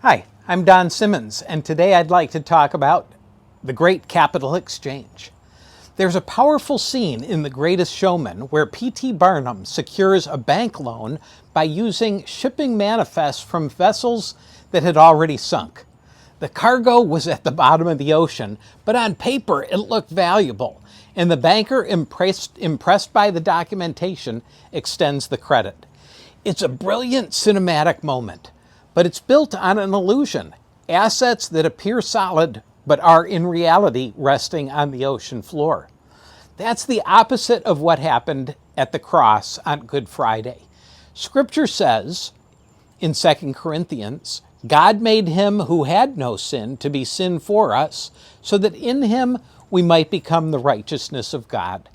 Hi, I'm Don Simmons, and today I'd like to talk about the Great Capital Exchange. There's a powerful scene in The Greatest Showman where P.T. Barnum secures a bank loan by using shipping manifests from vessels that had already sunk. The cargo was at the bottom of the ocean, but on paper it looked valuable, and the banker, impressed by the documentation, extends the credit. It's a brilliant cinematic moment, but it's built on an illusion, assets that appear solid but are in reality resting on the ocean floor. That's the opposite of what happened at the cross on Good Friday. Scripture says in 2 Corinthians, God made him who had no sin to be sin for us, so that in him we might become the righteousness of God.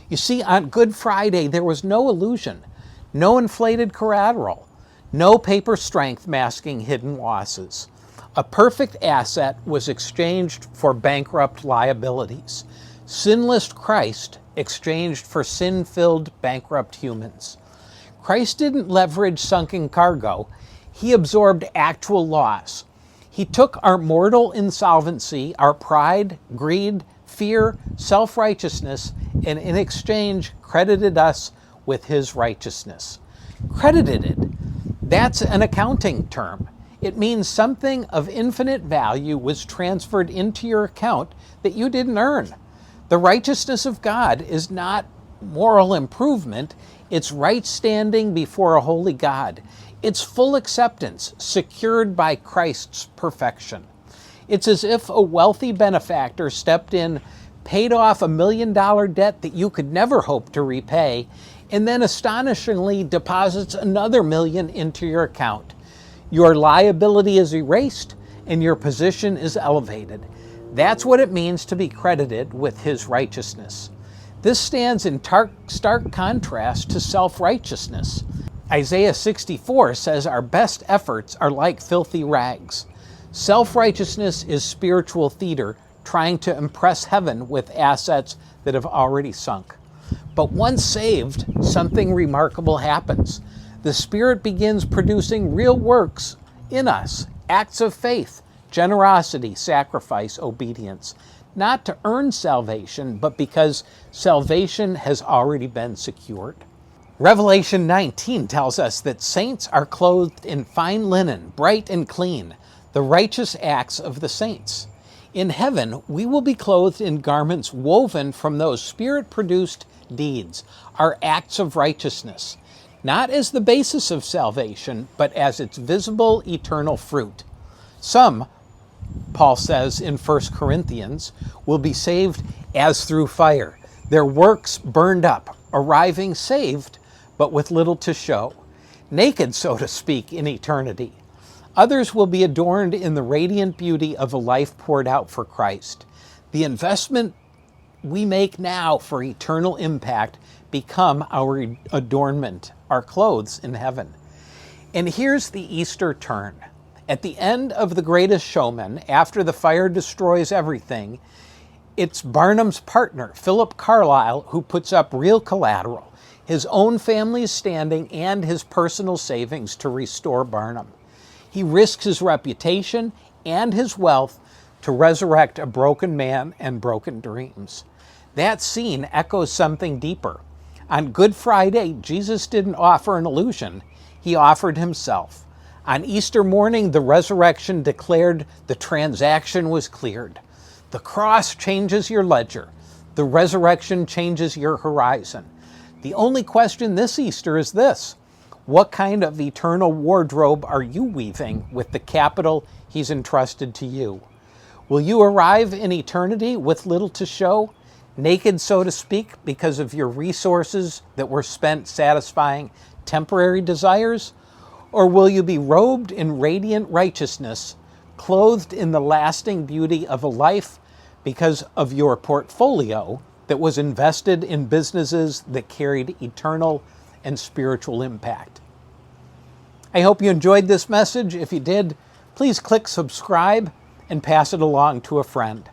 You see, on Good Friday there was no illusion, no inflated collateral, no paper strength masking hidden losses. A perfect asset was exchanged for bankrupt liabilities. Sinless Christ exchanged for sin-filled bankrupt humans. Christ didn't leverage sunken cargo. He absorbed actual loss. He took our mortal insolvency, our pride, greed, fear, self-righteousness, and in exchange credited us with his righteousness. Credited. That's an accounting term. It means something of infinite value was transferred into your account that you didn't earn. The righteousness of God is not moral improvement. It's right standing before a holy God. It's full acceptance, secured by Christ's perfection. It's as if a wealthy benefactor stepped in, paid off $1 million debt that you could never hope to repay, and then astonishingly deposits another $1 million into your account. Your liability is erased and your position is elevated. That's what it means to be credited with his righteousness. This stands in stark contrast to self-righteousness. Isaiah 64 says our best efforts are like filthy rags. Self-righteousness is spiritual theater, trying to impress heaven with assets that have already sunk. But once saved, something remarkable happens. The Spirit begins producing real works in us, acts of faith, generosity, sacrifice, obedience, not to earn salvation, but because salvation has already been secured. Revelation 19 tells us that saints are clothed in fine linen, bright and clean, the righteous acts of the saints. In heaven, we will be clothed in garments woven from those Spirit-produced deeds, our acts of righteousness, not as the basis of salvation, but as its visible eternal fruit. Some, Paul says in 1 Corinthians, will be saved as through fire, their works burned up, arriving saved, but with little to show, naked, so to speak, in eternity. Others will be adorned in the radiant beauty of a life poured out for Christ. The investment we make now for eternal impact become our adornment, our clothes in heaven. And here's the Easter turn. At the end of The Greatest Showman, after the fire destroys everything, it's Barnum's partner, Philip Carlyle, who puts up real collateral, his own family's standing and his personal savings to restore Barnum. He risks his reputation and his wealth to resurrect a broken man and broken dreams. That scene echoes something deeper. On Good Friday, Jesus didn't offer an illusion, he offered himself. On Easter morning, the resurrection declared the transaction was cleared. The cross changes your ledger. The resurrection changes your horizon. The only question this Easter is this: what kind of eternal wardrobe are you weaving with the capital he's entrusted to you? Will you arrive in eternity with little to show, naked, so to speak, because of your resources that were spent satisfying temporary desires? Or will you be robed in radiant righteousness, clothed in the lasting beauty of a life because of your portfolio that was invested in businesses that carried eternal and spiritual impact? I hope you enjoyed this message. If you did, please click subscribe and pass it along to a friend.